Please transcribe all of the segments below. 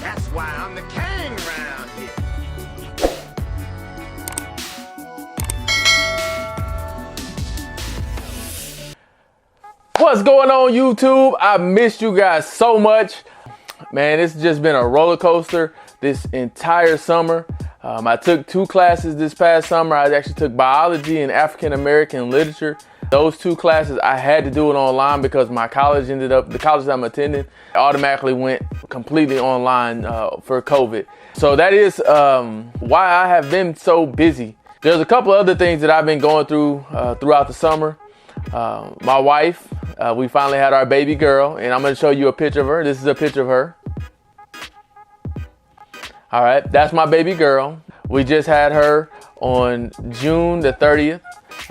That's why I'm the king round here. What's going on, YouTube? I missed you guys so much. Man, it's just been a roller coaster this entire summer. I took 2 classes this past summer. I actually took biology and African American literature. Those 2 classes, I had to do it online because my college the college I'm attending automatically went completely online for COVID. So that is why I have been so busy. There's a couple other things that I've been going through throughout the summer. My wife, we finally had our baby girl, and I'm going to show you a picture of her. This is a picture of her. All right, that's my baby girl. We just had her on June the 30th.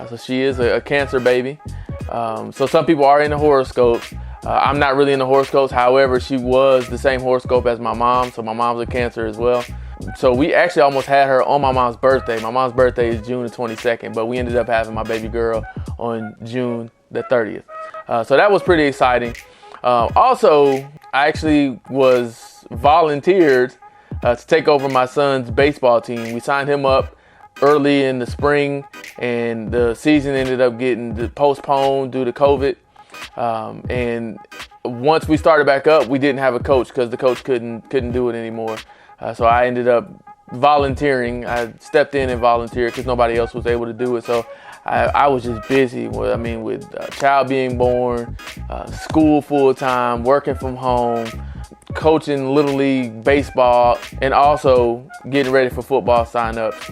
So she is a Cancer baby. So some people are in the horoscopes. I'm not really in the horoscopes. However, she was the same horoscope as my mom. So my mom's a Cancer as well. So we actually almost had her on my mom's birthday. My mom's birthday is June the 22nd, but we ended up having my baby girl on June the 30th. So that was pretty exciting. Also, I actually was volunteered to take over my son's baseball team. We signed him up early in the spring, and the season ended up getting postponed due to COVID. And once we started back up, we didn't have a coach because the coach couldn't do it anymore. So I ended up volunteering. I stepped in and volunteered because nobody else was able to do it. So I was just busy with a child being born, school full time, working from home, coaching Little League baseball, and also getting ready for football sign-ups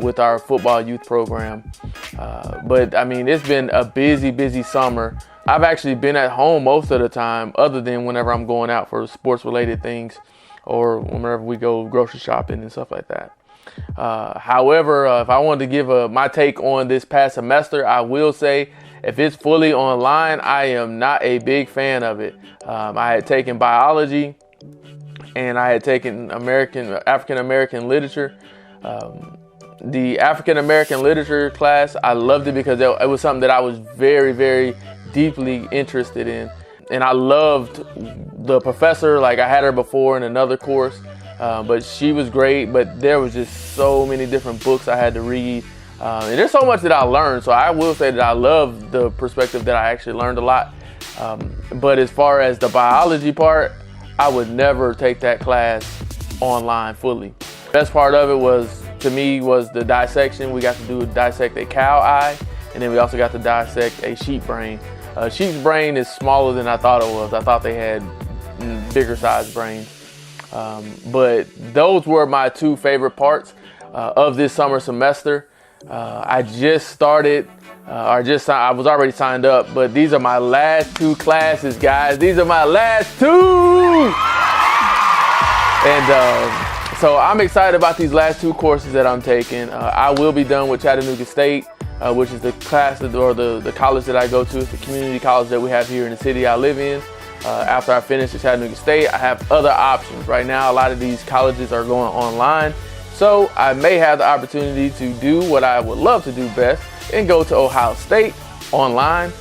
with our football youth program. But I mean, it's been a busy summer. I've actually been at home most of the time, other than whenever I'm going out for sports-related things or whenever we go grocery shopping and stuff like that. However, if I wanted to give my take on this past semester, I will say if it's fully online, I am not a big fan of it. I had taken biology and I had taken African American literature. The African American literature class, I loved it because it was something that I was very deeply interested in. And I loved the professor. Like, I had her before in another course, but she was great. But there was just so many different books I had to read. And there's so much that I learned. So I will say that I love the perspective that I actually learned a lot. But as far as the biology part, I would never take that class online fully. Best part of it was the dissection. We got to dissect a cow eye, and then we also got to dissect a sheep brain. Sheep's brain is smaller than I thought it was. I thought they had bigger sized brains. But those were my 2 favorite parts of this summer semester. I just started, I was already signed up, but these are my last 2 classes, guys. These are my last 2! And so I'm excited about these last 2 courses that I'm taking. I will be done with Chattanooga State, which is the class or the college that I go to. It's the community college that we have here in the city I live in. After I finish at Chattanooga State, I have other options. Right now, a lot of these colleges are going online. So I may have the opportunity to do what I would love to do best and go to Ohio State online,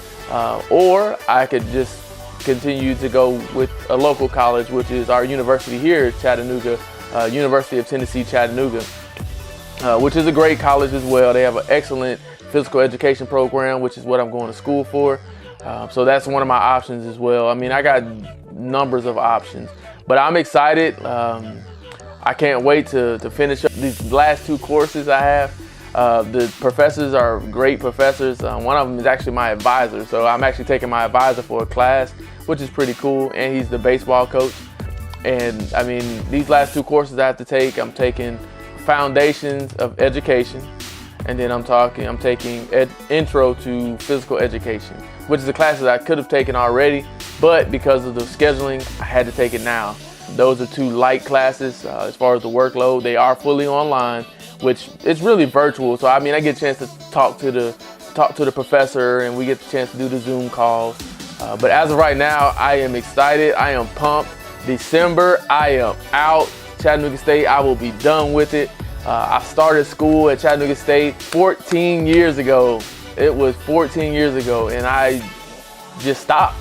or I could just continue to go with a local college, which is our university here at Chattanooga, University of Tennessee, Chattanooga, which is a great college as well. They have an excellent physical education program, which is what I'm going to school for. So that's one of my options as well. I mean, I got numbers of options, but I'm excited. I can't wait to finish up these last 2 courses I have. The professors are great professors. One of them is actually my advisor. So I'm actually taking my advisor for a class, which is pretty cool. And he's the baseball coach. And I mean, these last 2 courses I have to take, I'm taking Foundations of Education. And then I'm taking Intro to Physical Education, which is a class that I could have taken already, but because of the scheduling, I had to take it now. Those are 2 light classes as far as the workload. They are fully online, which it's really virtual. So I mean, I get a chance to talk to the professor, and we get the chance to do the Zoom calls. But as of right now, I am excited. I am pumped. December, I am out. Chattanooga State, I will be done with it. I started school at Chattanooga State 14 years ago. It was 14 years ago, and I just stopped.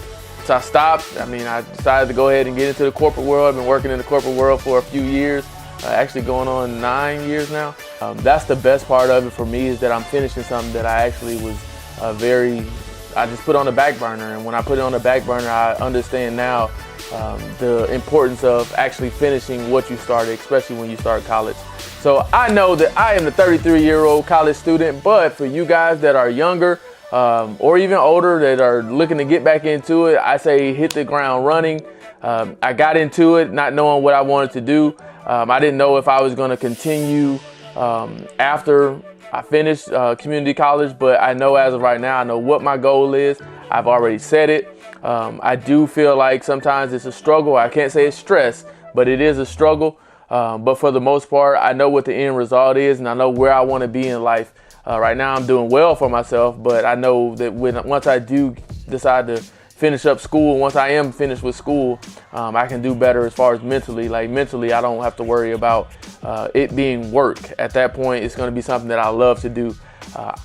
I stopped. I mean, I decided to go ahead and get into the corporate world. I've been working in the corporate world for a few years, actually going on 9 years now. That's the best part of it for me, is that I'm finishing something that I actually was I just put on the back burner. And when I put it on the back burner, I understand now the importance of actually finishing what you started, especially when you start college. So I know that I am the 33-year-old college student, but for you guys that are younger or even older that are looking to get back into it, I say hit the ground running. I got into it not knowing what I wanted to do. I didn't know if I was going to continue after I finished community college, but I know as of right now, I know what my goal is. I've already said it. I do feel like sometimes it's a struggle. I can't say it's stress, but it is a struggle. But for the most part, I know what the end result is, and I know where I want to be in life. Right now, I'm doing well for myself, but I know that once I do decide to finish up school, once I am finished with school, I can do better as far as mentally. Like mentally, I don't have to worry about it being work. At that point, it's going to be something that I love to do.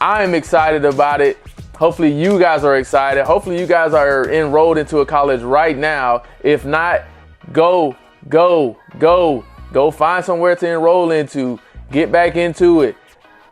I am excited about it. Hopefully you guys are excited. Hopefully you guys are enrolled into a college right now. If not, go find somewhere to enroll into. Get back into it.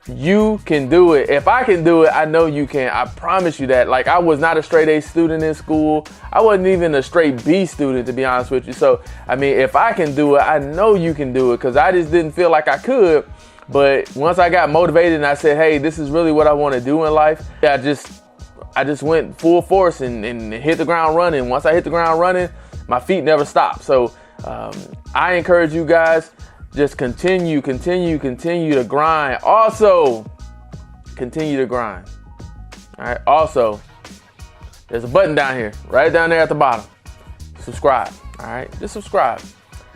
You can do it. If I can do it, I know you can. I promise you that. Like, I was not a straight A student in school. I wasn't even a straight B student, to be honest with you. So, I mean, if I can do it, I know you can do it, because I just didn't feel like I could. But once I got motivated and I said, hey, this is really what I want to do in life, I just went full force and hit the ground running. Once I hit the ground running, my feet never stopped. So I encourage you guys, just continue to grind. Also, continue to grind. All right. Also, there's a button down here, right down there at the bottom. Subscribe. All right. Just subscribe.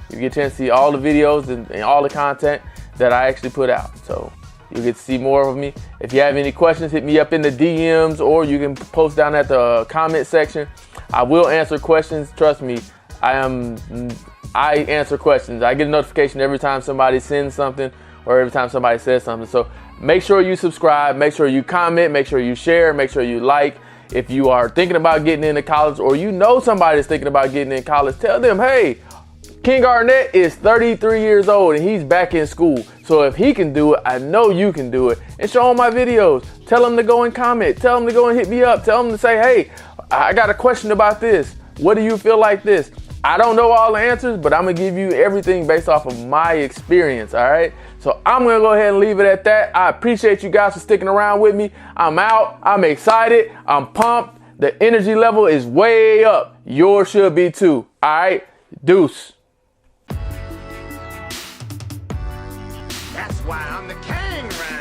You get a chance to see all the videos and all the content that I actually put out. So you'll get to see more of me. If you have any questions, hit me up in the DMs, or you can post down at the comment section. I will answer questions. Trust me, I answer questions. I get a notification every time somebody sends something or every time somebody says something. So make sure you subscribe, make sure you comment, make sure you share, make sure you like. If you are thinking about getting into college, or you know somebody's thinking about getting in college, tell them, hey, King Arnett is 33 years old and he's back in school. So if he can do it, I know you can do it. And show him my videos. Tell him to go and comment. Tell him to go and hit me up. Tell him to say, hey, I got a question about this. What do you feel like this? I don't know all the answers, but I'm going to give you everything based off of my experience, all right? So I'm going to go ahead and leave it at that. I appreciate you guys for sticking around with me. I'm out. I'm excited. I'm pumped. The energy level is way up. Yours should be too, all right? Deuce. That's why I'm the king round